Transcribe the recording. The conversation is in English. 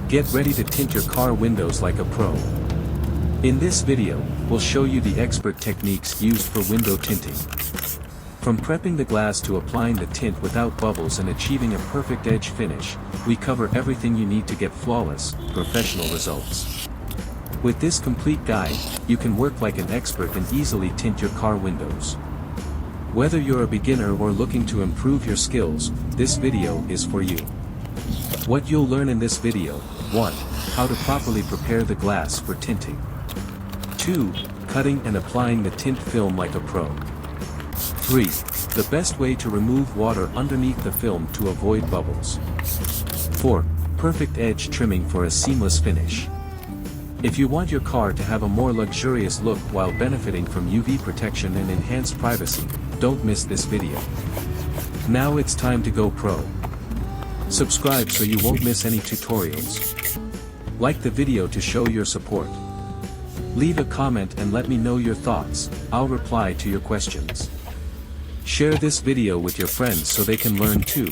Get ready to tint your car windows like a pro. In this video, we'll show you the expert techniques used for window tinting. From prepping the glass to applying the tint without bubbles and achieving a perfect edge finish, we cover everything you need to get flawless, professional results. With this complete guide, you can work like an expert and easily tint your car windows. Whether you're a beginner or looking to improve your skills, this video is for you. What you'll learn in this video: 1. How to properly prepare the glass for tinting. 2. Cutting and applying the tint film like a pro. 3. The best way to remove water underneath the film to avoid bubbles. 4. Perfect edge trimming for a seamless finish. If you want your car to have a more luxurious look while benefiting from UV protection and enhanced privacy, don't miss this video. Now it's time to go pro. Subscribe so you won't miss any tutorials. Like the video to show your support. Leave a comment and let me know your thoughts, I'll reply to your questions. Share this video with your friends so they can learn too.